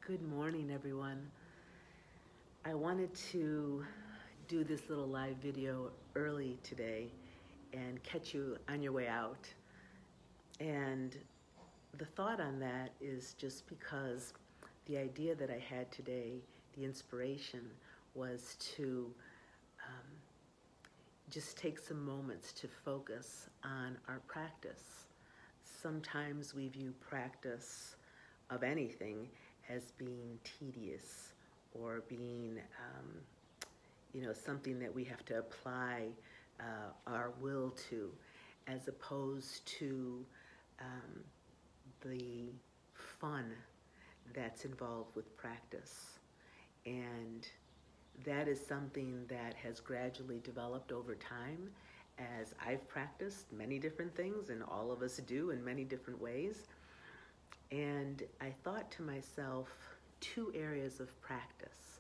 Good morning, everyone. I wanted to do this little live video early today and catch you on your way out. And the thought on that is just because the idea that I had today, the inspiration, was to just take some moments to focus on our practice. Sometimes we view practice of anything as being tedious or being, something that we have to apply our will to, as opposed to the fun that's involved with practice. And that is something that has gradually developed over time as I've practiced many different things, and all of us do in many different ways. And I thought to myself, two areas of practice.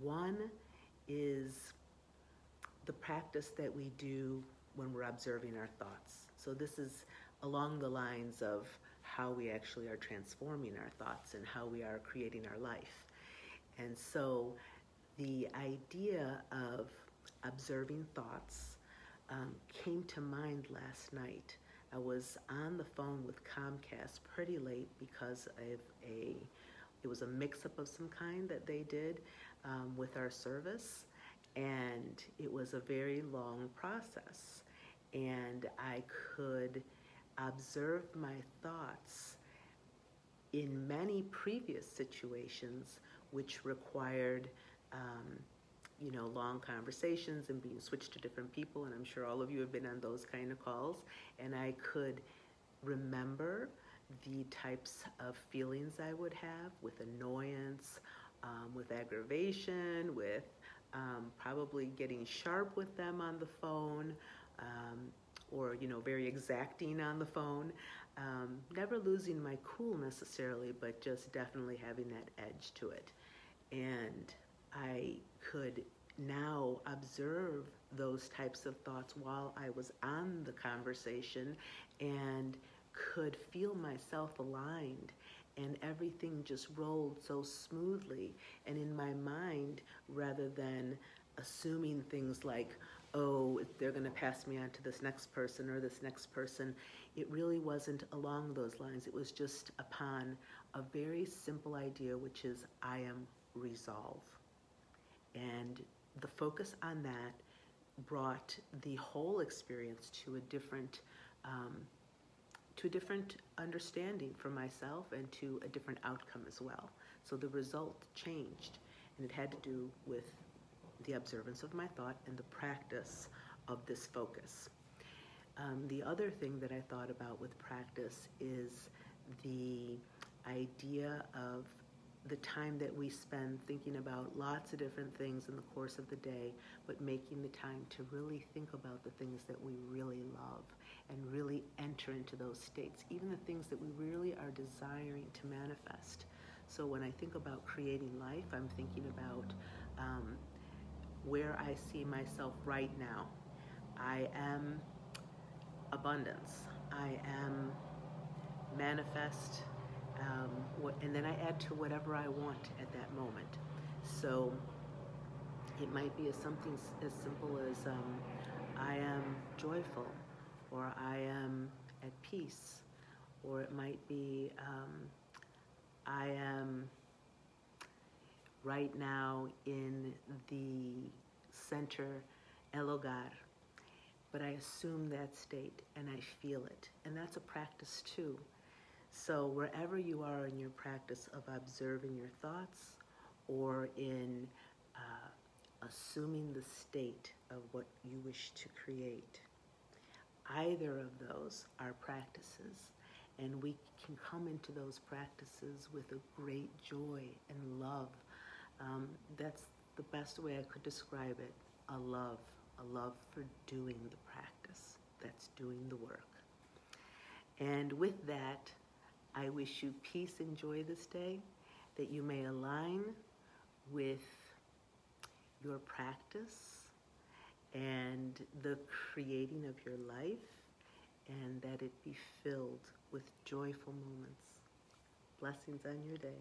One is the practice that we do when we're observing our thoughts. So this is along the lines of how we actually are transforming our thoughts and how we are creating our life. And so the idea of observing thoughts came to mind last night. I was on the phone with Comcast pretty late because of it was a mix-up of some kind that they did with our service, and it was a very long process. And I could observe my thoughts in many previous situations which required long conversations and being switched to different people, and I'm sure all of you have been on those kind of calls, and I could remember the types of feelings I would have with annoyance, with aggravation, with probably getting sharp with them on the phone, or very exacting on the phone, never losing my cool necessarily, but just definitely having that edge to it. And I could now observe those types of thoughts while I was on the conversation and could feel myself aligned, and everything just rolled so smoothly. And in my mind, rather than assuming things like, oh, they're going to pass me on to this next person or this next person, it really wasn't along those lines. It was just upon a very simple idea, which is I am resolve. And the focus on that brought the whole experience to a different understanding for myself, and to a different outcome as well. So the result changed, and it had to do with the observance of my thought and the practice of this focus. The other thing that I thought about with practice is the idea of the time that we spend thinking about lots of different things in the course of the day, but making the time to really think about the things that we really love and really enter into those states, even the things that we really are desiring to manifest. So when I think about creating life, I'm thinking about where I see myself right now. I am abundance. I am manifest. And then I add to whatever I want at that moment. So it might be something as simple as I am joyful, or I am at peace, or it might be I am right now in the center, El Hogar, but I assume that state and I feel it. And that's a practice too. So wherever you are in your practice of observing your thoughts, or in assuming the state of what you wish to create, either of those are practices, and we can come into those practices with a great joy and love. That's the best way I could describe it, a love for doing the practice, that's doing the work. And with that, I wish you peace and joy this day, that you may align with your practice and the creating of your life, and that it be filled with joyful moments. Blessings on your day.